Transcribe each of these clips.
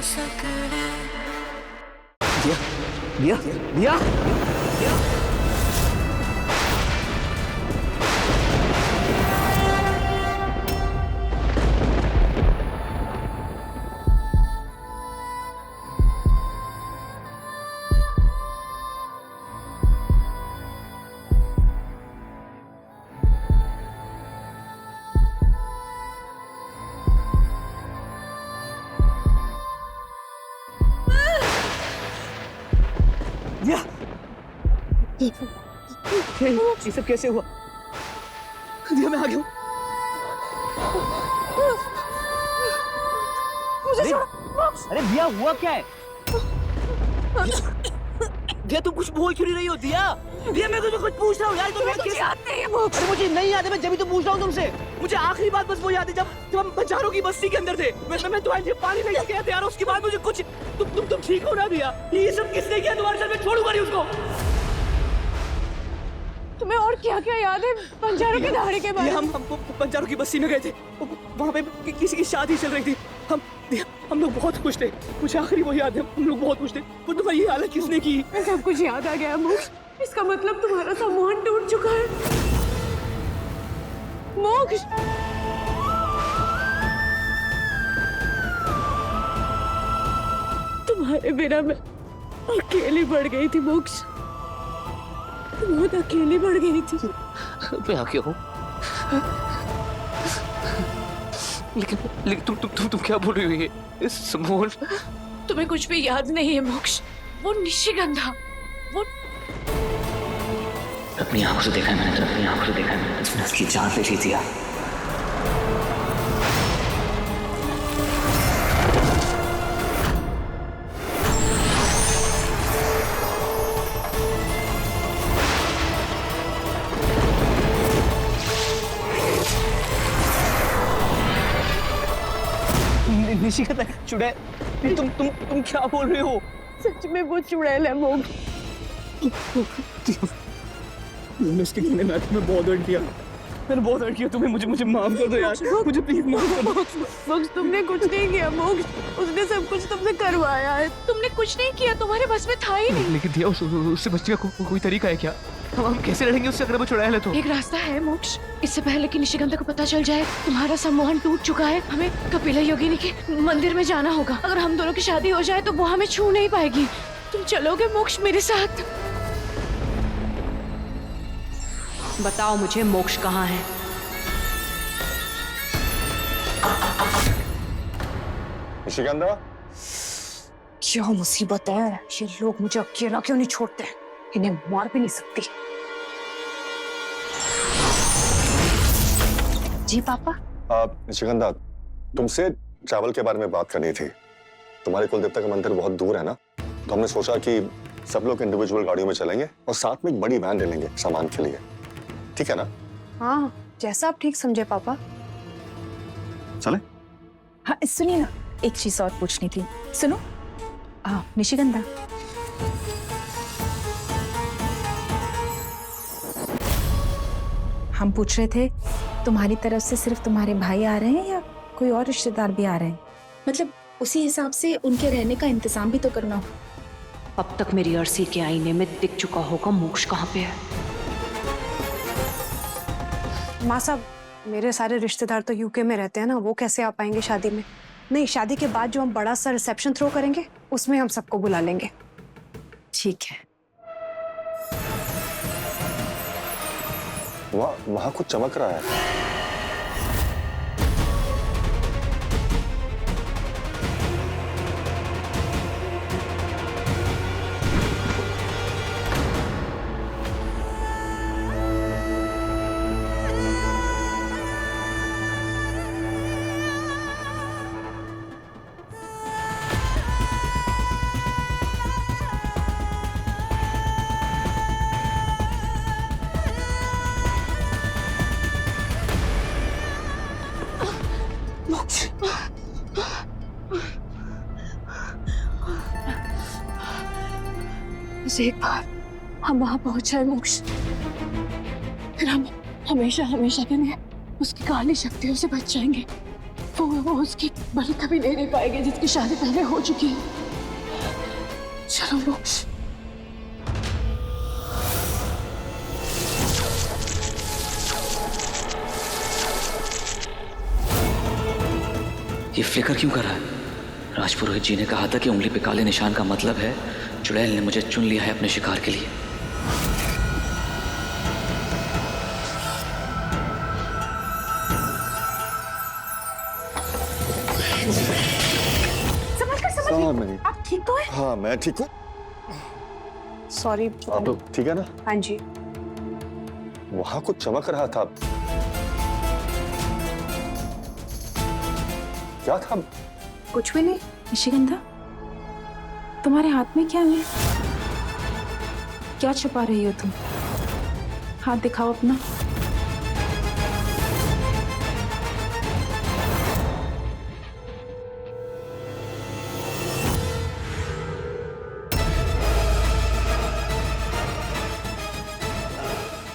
दिया दिया दिया दिया। दिया ये सब कैसे हुआ? दिया मैं आ गया हूँ। मुझे छोड़ो। अरे दिया हुआ क्या है? दिया तुम कुछ बोल क्यों नहीं रही हो? दिया दिया मैं तुझे कुछ पूछ रहा हूँ यार। तुम मुझे याद नहीं है मोक्ष। अरे मुझे नहीं याद है, मैं जब भी तो पूछ रहा हूँ तुमसे। मुझे आखिरी बात बस वो याद है जब हम बंजारों की बस्ती के अंदर थे। मैं तुम्हारे लिए पानी लेके गया था यार। उसके बाद मुझे कुछ तुम ठीक हो ना दिया? ये सब किसने किया तुम्हारे साथ? मैं छोड़ूंगा नहीं उसको। तुम्हें और क्या क्या याद है बंजारों के दहाड़े के बारे में? हम बंजारों की बस्ती में गए थे। वहाँ पे किसी की शादी चल रही थी। हम लोग बहुत खुश थे। मुझे आखिरी वो याद है, हम लोग बहुत खुश थे। वो तुम्हारी ये हालत किसने की? सब कुछ याद आ गया मोक्ष। इसका मतलब तुम्हारा सम्मान टूट चुका है मोक्ष। तुम्हारे बिना मैं अकेली बढ़ गई थी मोक्ष। बहुत अकेली बढ़ गई थी। मैं आ गया हूँ। लेकिन तुम क्या बोल रही हो? ये समोन। तुम्हें कुछ भी याद नहीं है मोक्ष। वो निशिगंधा, वो अपनी आंखों से देखा है मैंने, अपनी आंखों से देखा है मैंने। उसने उसकी जान ले ली थी यार। निशिगंधा चुड़ैल, तुम क्या बोल रहे हो? सच में वो चुड़ैल है मोक्ष। इसके कहने में तुम्हें बहुत हर्ट किया। मैंने बहुत हर्ट किया तुम्हें। मुझे माफ कर दो यार। मुझे प्लीज माफ कर दो। मोक्ष तुमने कुछ नहीं किया मोक्ष। उसने सब कुछ तुमसे करवाया है। तुमने कुछ नहीं किया, तुम्हारे बस में था ही नहीं। लेकिन दिया उससे बचने का कोई तरीका है क्या? हम कैसे लड़ेंगे उससे अगर वो चुड़ैल है तो? एक रास्ता है मोक्ष। इससे पहले कि निशिगंधा को पता चल जाए तुम्हारा सम्मोहन टूट चुका है, हमें कपिला योगिनी के मंदिर में जाना होगा। अगर हम दोनों की शादी हो जाए तो वो हमें छू नहीं पाएगी। तुम चलोगे मोक्ष मेरे साथ? बताओ मुझे मोक्ष कहाँ है? निशिगंधा, क्या मुसीबत है? ये लोग मुझे अकेला क्यों नहीं छोड़ते? इन्हें मार भी नहीं सकती। जी पापा। निशिगंधा, तुमसे ट्रैवल के बारे में बात करनी थी। तुम्हारे कुलदेवता का मंदिर बहुत दूर है ना, तो हमने सोचा कि सब लोग इंडिविजुअल गाड़ियों में चलेंगे और साथ में एक बड़ी वैन ले लेंगे सामान के लिए। ठीक है ना? हाँ, जैसा आप ठीक समझे पापा। चले? हाँ सुनिए ना, एक चीज और पूछनी थी। सुनो निशिगंधा, हम पूछ रहे थे तुम्हारी तरफ से सिर्फ तुम्हारे भाई आ रहे हैं या कोई और रिश्तेदार भी आ रहे हैं? मतलब उसी हिसाब से उनके रहने का इंतजाम भी तो करना हो। अब तक मेरी अरसी के आईने में दिख चुका होगा मोक्ष कहाँ पे है। माँ साहब, मेरे सारे रिश्तेदार तो यूके में रहते हैं ना, वो कैसे आ पाएंगे शादी में? नहीं, शादी के बाद जो हम बड़ा सा रिसेप्शन थ्रो करेंगे उसमें हम सबको बुला लेंगे। ठीक है। वहाँ कुछ चमक रहा है। एक बार हम वहां पहुंच जाए मोक्ष, फिर हम हमेशा हमेशा के लिए उसकी काली शक्तियों से बच जाएंगे। वो उसकी बलि कभी ले नहीं पाएगी जिसकी शादी पहले हो चुकी है। चलो मोक्ष। ये फ्लिकर क्यों कर रहा है? राजपुरोहित जी ने कहा था कि उंगली पे काले निशान का मतलब है चुड़ैल ने मुझे चुन लिया है अपने शिकार के लिए। नहीं। आप ठीक तो है? हाँ मैं ठीक हूँ। सॉरी। आप ठीक है ना? हाँ जी। वहां कुछ चमक रहा था। क्या था? कुछ भी नहीं। निशिगंधा, तुम्हारे हाथ में क्या है? क्या छुपा रही हो तुम? हाथ दिखाओ अपना।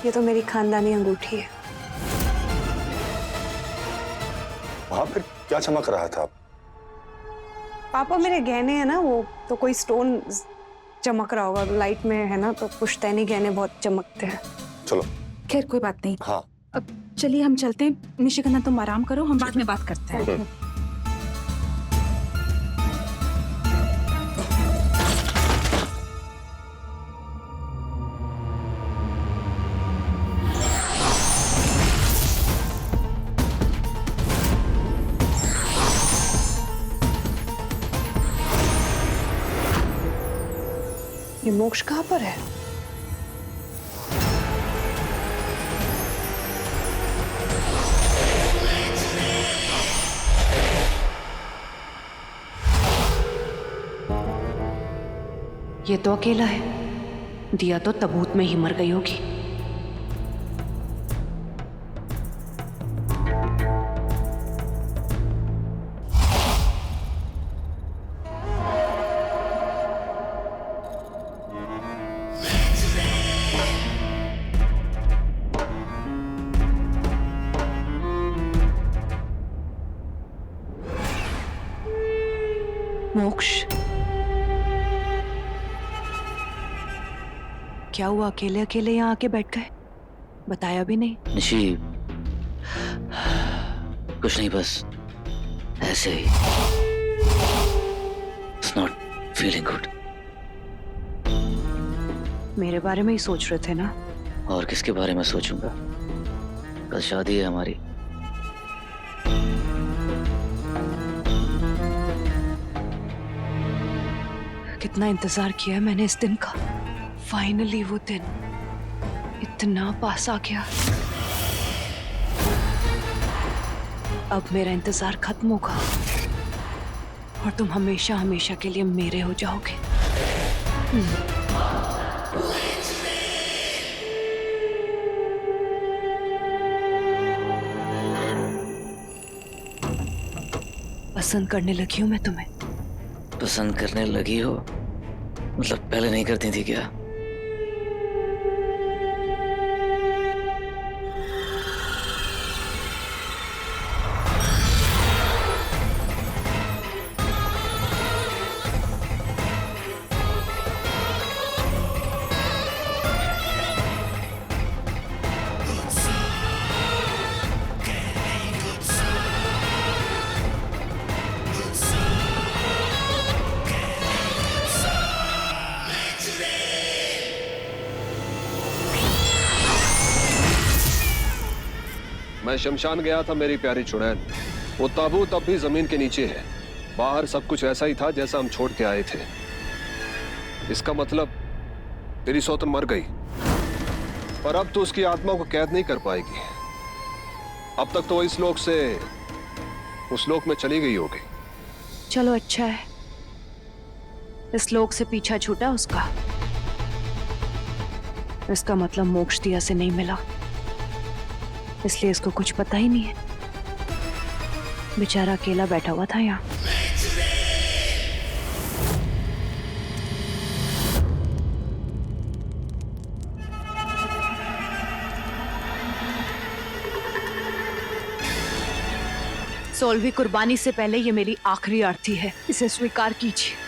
ये तो मेरी खानदानी अंगूठी है। वहां फिर क्या चमक रहा था? पापा मेरे गहने हैं ना, वो तो कोई स्टोन चमक रहा होगा। लाइट में है ना, तो पुश्तैनी गहने बहुत चमकते हैं। चलो। खैर कोई बात नहीं। हाँ अब चलिए हम चलते हैं। निशिगंधा तुम आराम करो, हम बाद में बात करते हैं। ये मोक्ष कहाँ पर है? ये तो अकेला है। दिया तो तबूत में ही मर गई होगी। मोक्ष, क्या हुआ? अकेले अकेले यहाँ आके बैठ गए, बताया भी नहीं। निशी, कुछ नहीं, बस ऐसे ही। It's not feeling good. मेरे बारे में ही सोच रहे थे ना? और किसके बारे में सोचूंगा? कल शादी है हमारी। कितना इंतजार किया है मैंने इस दिन का। फाइनली वो दिन इतना पास आ गया। अब मेरा इंतजार खत्म होगा और तुम हमेशा हमेशा के लिए मेरे हो जाओगे। पसंद करने लगी हूं मैं तुम्हें। पसंद करने लगी हो? मतलब पहले नहीं करती थी क्या? मैं शमशान गया था मेरी प्यारी चुड़ैल। वो ताबूत अब भी जमीन के नीचे है। बाहर सब कुछ ऐसा ही था जैसा हम छोड़ के आए थे। इसका मतलब तेरी सौतन मर गई, पर अब तो उसकी आत्मा को कैद नहीं कर पाएगी। अब तक तो वो इस लोक से उस लोक में चली गई होगी। चलो अच्छा है, इस लोक से पीछा छूटा उसका। इसका मतलब मोक्ष दिया से नहीं मिला, इसलिए इसको कुछ पता ही नहीं है। बेचारा अकेला बैठा हुआ था यहाँ। सोलवी कुर्बानी से पहले ये मेरी आखिरी आरती है, इसे स्वीकार कीजिए।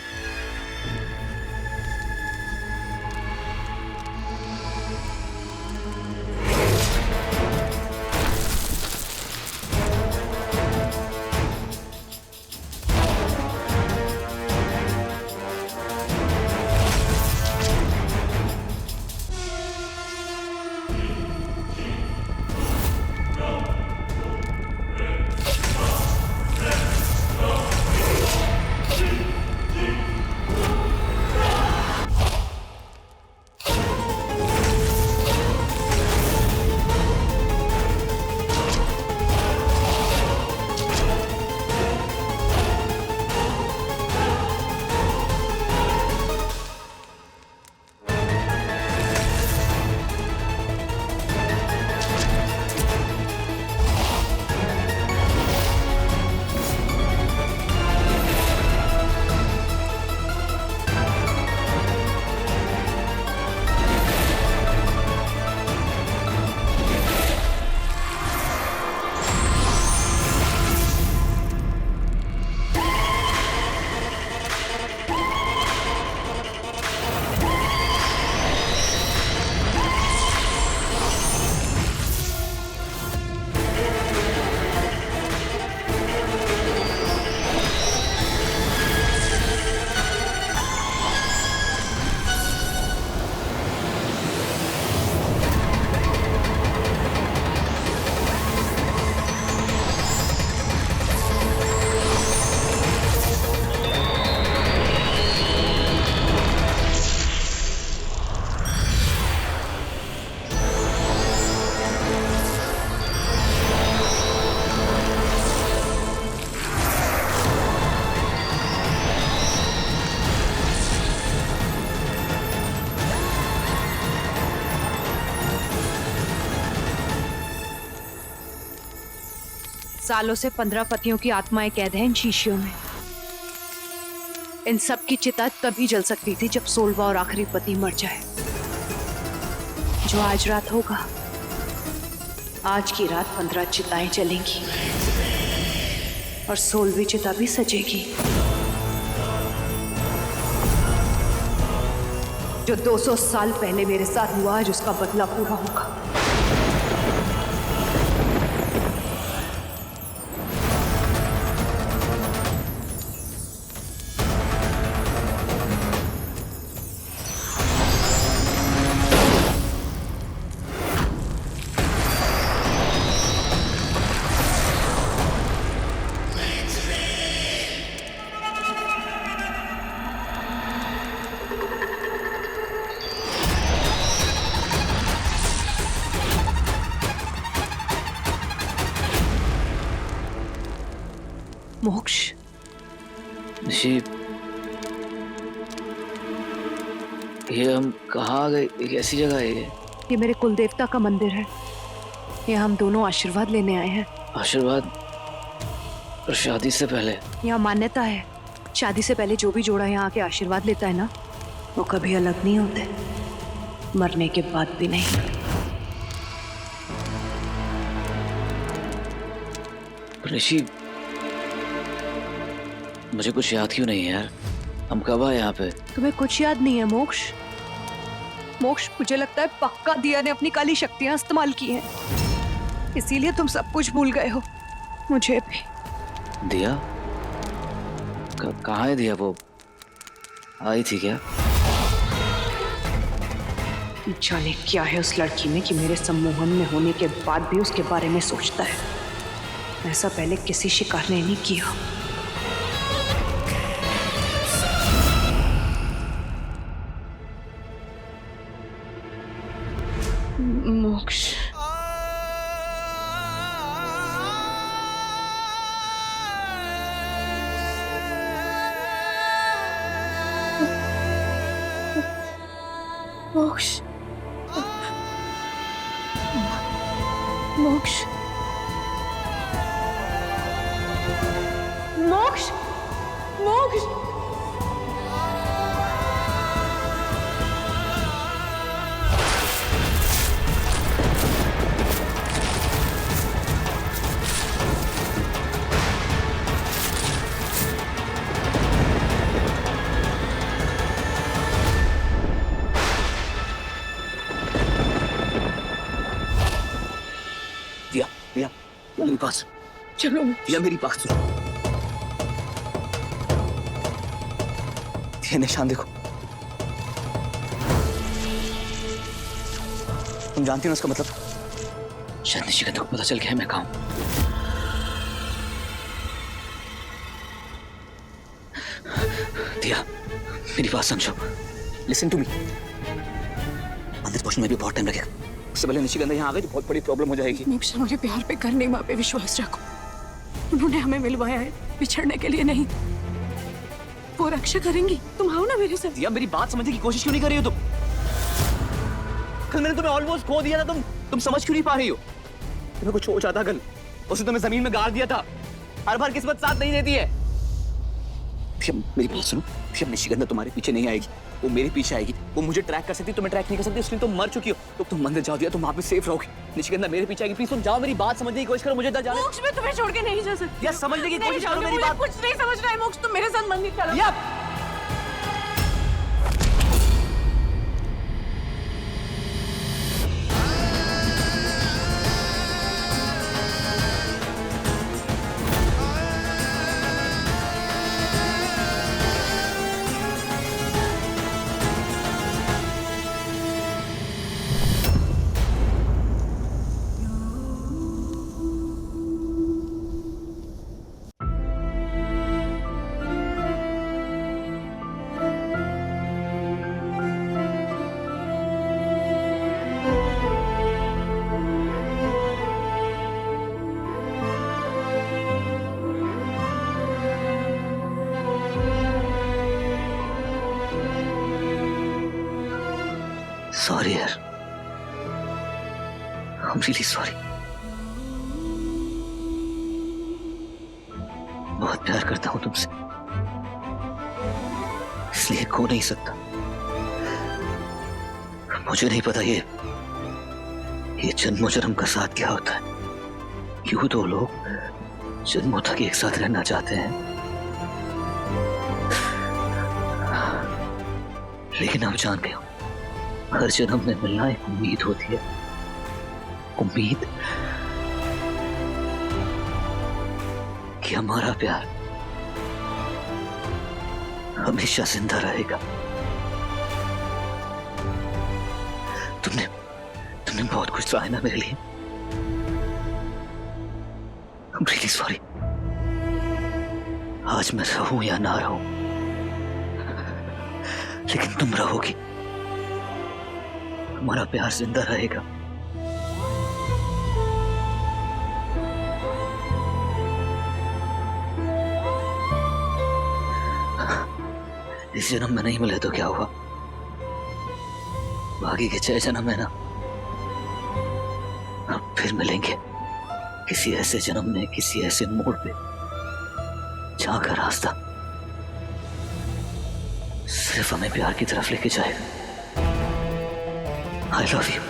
सालों से 15 पतियों की आत्माएं कैद हैं इन शीशियों में। इन सब की चिता तभी जल सकती थी जब 16वां और आखिरी पति मर जाए, जो आज रात होगा। आज की रात 15 चिताएं जलेंगी और 16वीं चिता भी सजेगी। जो 200 साल पहले मेरे साथ हुआ, आज उसका बदला पूरा होगा। मोक्ष, निशी, ये हम कहाँ आ गए? ये कैसी जगह है ये? ये मेरे कुल देवता का मंदिर है। ये हम दोनों आशीर्वाद लेने आए हैं। आशीर्वाद? और शादी से पहले? यहाँ मान्यता है, शादी से पहले जो भी जोड़ा यहाँ आके आशीर्वाद लेता है ना, वो कभी अलग नहीं होते, मरने के बाद भी नहीं। ऋषि, मुझे कुछ याद क्यों नहीं है यार? हम कब आए यहाँ पे? तुम्हें कुछ याद नहीं है मोक्ष? मोक्ष, मुझे लगता है पक्का दिया ने अपनी काली शक्तियां इस्तेमाल की हैं, इसीलिए तुम सब कुछ भूल गए हो, मुझे भी। दिया? कहाँ है दिया? वो आई थी क्या? जाने क्या है उस लड़की में कि मेरे सम्मोहन में होने के बाद भी उसके बारे में सोचता है। ऐसा पहले किसी शिकार ने नहीं किया। मोक्ष, मोक्ष, मोक्ष, मोक्ष, मोक्ष। चलो या मेरी बात सुनो, ये निशान देखो, तुम जानती हो ना इसका मतलब? शायद निशिगंधा को पता चल गया है मैं कहाँ हूं। दिया, मेरी बात समझो, लिसन टू मी। मंदिर पहुंचने में भी बहुत टाइम लगेगा, उससे पहले निशिगंधा यहाँ आ गई तो बहुत बड़ी प्रॉब्लम हो जाएगी। मोक्ष, हमारे प्यार पे करने माँ पे विश्वास रखो। उन्होंने हमें मिलवाया है, बिछड़ने के लिए नहीं। वो रक्षा करेंगी, तुम आओ ना मेरे साथ। दिया, मेरी बात समझने की कोशिश क्यों नहीं कर रही हो तुम? कल मैंने तुम्हें ऑलमोस्ट खो दिया था, तुम समझ क्यों नहीं पा रही हो? तुम्हें कुछ हो जाता कल, उसे तुम्हें जमीन में गाड़ दिया था। हर बार किस्मत साथ नहीं देती है। मेरी बात सुनो, निशिगंधा तुम्हारे पीछे नहीं आएगी, वो मेरे पीछे आएगी। वो मुझे ट्रैक कर सकती है, तुम्हें ट्रैक नहीं कर सकती, इसलिए तुम मर चुकी हो। तो तुम मंदिर जाओ दिया, तुम वहां पे सेफ रहोगे। निशिगंधा मेरे पीछे आएगी, प्लीज तुम जाओ, मेरी बात समझने की कोशिश करो, मुझे इधर जाने। मोक्ष, मैं तुम्हें छोड़ के नहीं जा सकती। या समझने की कोशिश करो मेरी बात। कुछ नहीं समझ रहा है मोक्ष, तुम मेरे साथ मंदिर चलो। या सॉरी यार, I'm really sorry। बहुत प्यार करता हूं तुमसे, इसलिए खो नहीं सकता। मुझे नहीं पता ये जन्मों जन्म का साथ क्या होता है। क्यों दो लोग जन्मों तक एक साथ रहना चाहते हैं, लेकिन अब जान गए हो, हर जन्म में मिलना एक उम्मीद होती है। उम्मीद कि हमारा प्यार हमेशा जिंदा रहेगा। तुमने बहुत कुछ सहा ना मेरे लिए। I'm really sorry। आज मैं रहूं या ना रहूं, लेकिन तुम रहोगी, हमारा प्यार जिंदा रहेगा। इस जन्म में नहीं मिले तो क्या हुआ, बाकी के 6 जन्म है ना, अब फिर मिलेंगे किसी ऐसे जन्म में, किसी ऐसे मोड़ पे जहां का रास्ता सिर्फ हमें प्यार की तरफ लेके जाएगा। I love you।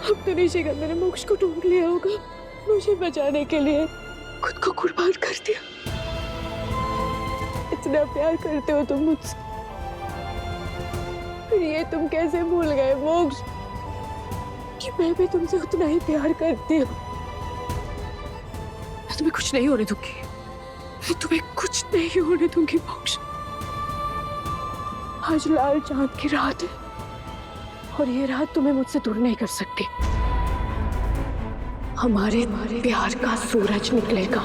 अब तो निशिगंधा ने मोक्ष को ढूंढ लिया होगा, मुझे बचाने के लिए खुद को कुर्बान कर दिया। इतना प्यार करते हो तुम मुझसे, फिर ये तुम कैसे भूल गए मोक्ष? कि मैं भी तुमसे उतना ही प्यार करती हूँ। मैं तुम्हें कुछ नहीं होने दूंगी, मैं तुम्हें कुछ नहीं होने दूंगी मोक्ष। आज लाल चांद की रात है और ये रात तुम्हें मुझसे दूर नहीं कर सकती। हमारे प्यार का सूरज निकलेगा।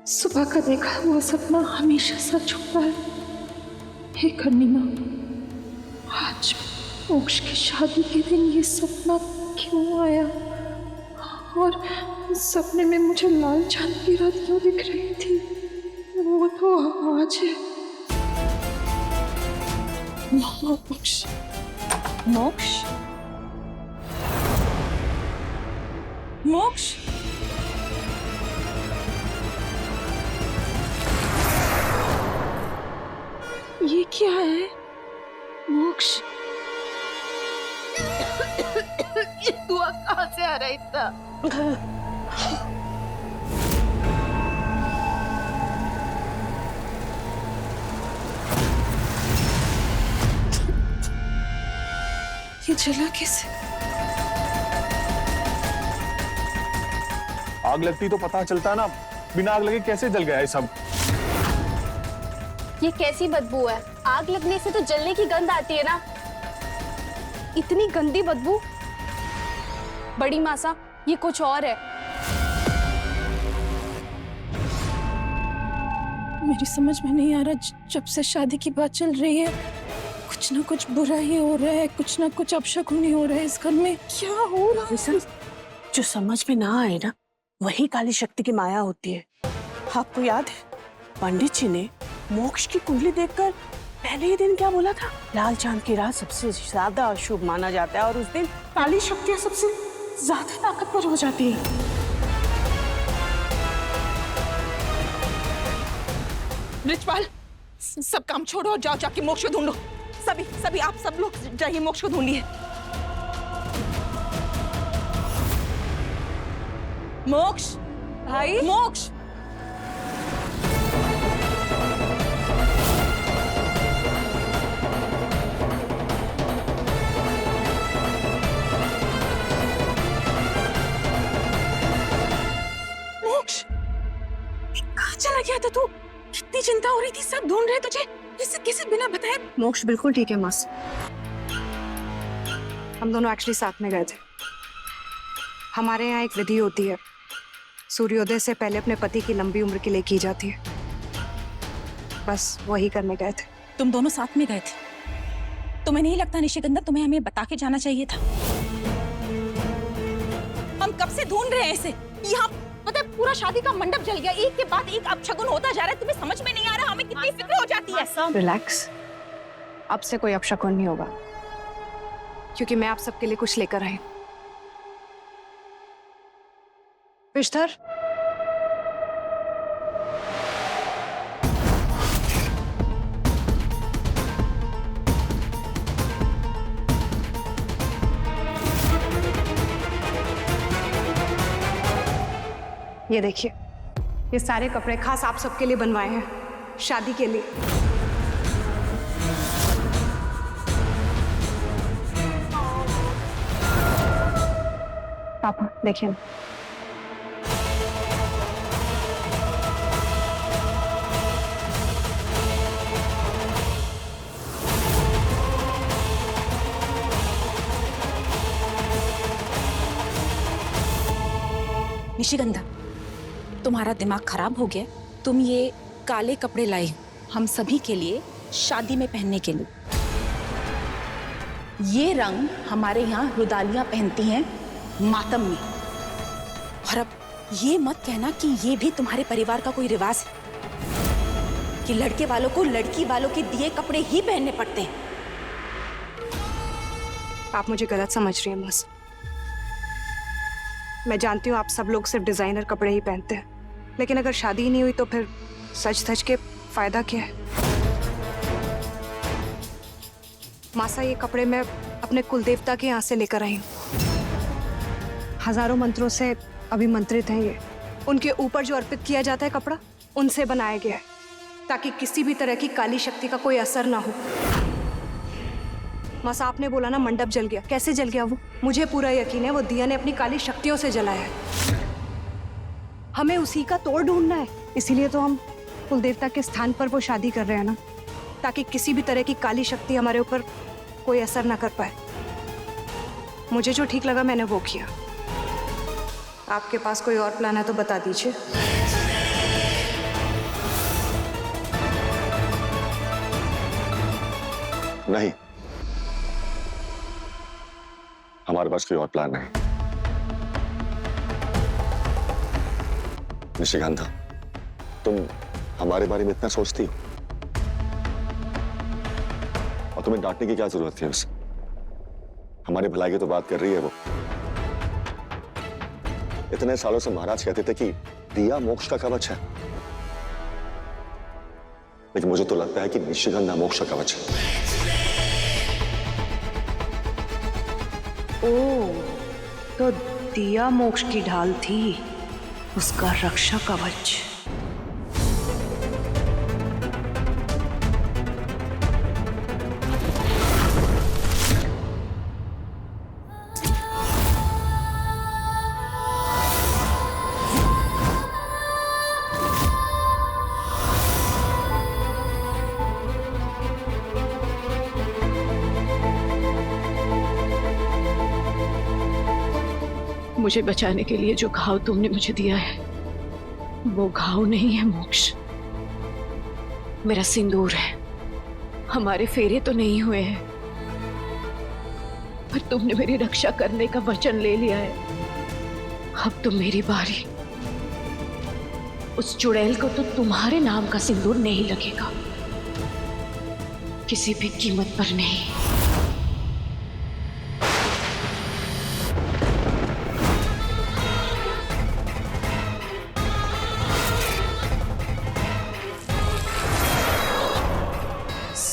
सुबह का देखा वो सपना हमेशा सच होता है। हे कर्णिमा, आज मोक्ष की शादी के दिन ये सपना क्यों आया? और सपने में मुझे लाल चांद की रात क्यों दिख रही थी? वो तो आज है। मोक्ष, मोक्ष, मोक्ष। ये क्या है मोक्ष? ये दुआ कहाँ से आ रहा है इतना? ये जला कैसे? आग लगती तो पता चलता ना, बिना आग लगे कैसे जल गया है सब? ये कैसी बदबू है? आग लगने से तो जलने की गंध आती है ना। इतनी गंदी बदबू। बड़ी मासा, ये कुछ और है। मेरी समझ में नहीं आ रहा, जब से शादी की बात चल रही है कुछ ना कुछ बुरा ही हो रहा है, कुछ ना कुछ अपशकुन ही हो रहा है इस घर में। क्या हो रहा है? जो समझ में ना आए ना, वही काली शक्ति की माया होती है। आपको याद है पंडित जी ने मोक्ष की कुंडली देखकर पहले ही दिन क्या बोला था? लाल चांद की रात सबसे ज्यादा अशुभ माना जाता है और उस दिन काली शक्तियां सबसे ज्यादा ताकतवर हो जाती है। ब्रिजपाल, सब काम छोड़ो और जाओ जाके मोक्ष को ढूंढो। सभी आप सब लोग जाइए मोक्ष को ढूंढिए। मोक्ष भाई, मोक्ष। मोक्ष, कहाँ चला गया था तू? कितनी चिंता हो रही थी, सब ढूंढ रहे तुझे। किसी बिना बताए। मोक्ष बिल्कुल ठीक है मास। हम दोनों एक्चुअली साथ में गए थे। हमारे यहाँ एक विधि होती है, सूर्योदय से पहले अपने पति की लंबी उम्र के लिए की जाती है। बस वही करने गए थे। तुम दोनों साथ में गए थे? तुम्हें नहीं लगता निशिगंधा, तुम्हें हमें बता के जाना चाहिए था? हम कब से ढूंढ रहे हैं इसे। यहाँ पता है पूरा शादी का मंडप जल गया, एक के बाद एक अपशगुन होता जा रहा है। तुम्हें समझ में नहीं आ रहा? हमें कितनी फिक्र हो जाती है। रिलैक्स, अब से कोई अपशकुन नहीं होगा, क्योंकि मैं आप सबके लिए कुछ लेकर आई। विश्धर, ये देखिए, ये सारे कपड़े खास आप सबके लिए बनवाए हैं, शादी के लिए। पापा देखिए, निशिगंधा, तुम्हारा दिमाग खराब हो गया। तुम ये काले कपड़े लाए हो हम सभी के लिए शादी में पहनने के लिए। ये रंग हमारे यहाँ रुदालियां पहनती हैं मातम में। और अब ये मत कहना कि ये भी तुम्हारे परिवार का कोई रिवाज है कि लड़के वालों को लड़की वालों के दिए कपड़े ही पहनने पड़ते हैं। आप मुझे गलत समझ रही हैं बस। मैं जानती हूँ आप सब लोग सिर्फ डिजाइनर कपड़े ही पहनते हैं, लेकिन अगर शादी ही नहीं हुई तो फिर सच धज के फायदा क्या है? मासा, ये कपड़े मैं अपने कुलदेवता के यहाँ से लेकर आई हूँ। हजारों मंत्रों से अभिमंत्रित हैं ये। उनके ऊपर जो अर्पित किया जाता है कपड़ा, उनसे बनाया गया है ताकि किसी भी तरह की काली शक्ति का कोई असर ना हो। मासा, आपने बोला ना मंडप जल गया, कैसे जल गया वो? मुझे पूरा यकीन है वो दिया ने अपनी काली शक्तियों से जलाया है। हमें उसी का तोड़ ढूंढना है, इसीलिए तो हम कुलदेवता के स्थान पर वो शादी कर रहे हैं ना, ताकि किसी भी तरह की काली शक्ति हमारे ऊपर कोई असर ना कर पाए। मुझे जो ठीक लगा मैंने वो किया। आपके पास कोई और प्लान है तो बता दीजिए। नहीं, हमारे पास कोई और प्लान नहीं। निशिगंधा, तुम हमारे बारे में इतना सोचती हो और तुम्हें डांटने की क्या जरूरत है उसे? हमारी भलाई की तो बात कर रही है वो। इतने सालों से महाराज कहते थे कि दिया मोक्ष का कवच है, लेकिन मुझे तो लगता है कि निशिगंधा मोक्ष का कवच है। ओह, तो दिया मोक्ष की ढाल थी, उसका रक्षा कवच। मुझे बचाने के लिए जो घाव तुमने मुझे दिया है वो घाव नहीं है मोक्ष, मेरा सिंदूर है। हमारे फेरे तो नहीं हुए हैं, पर तुमने मेरी रक्षा करने का वचन ले लिया है। अब तो मेरी बारी। उस चुड़ैल को तो तुम्हारे नाम का सिंदूर नहीं लगेगा, किसी भी कीमत पर नहीं।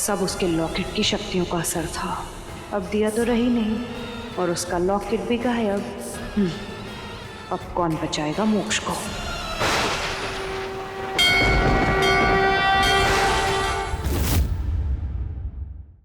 सब उसके लॉकेट की शक्तियों का असर था। अब दिया तो रही नहीं और उसका लॉकेट भी गायब। अब कौन बचाएगा मोक्ष को?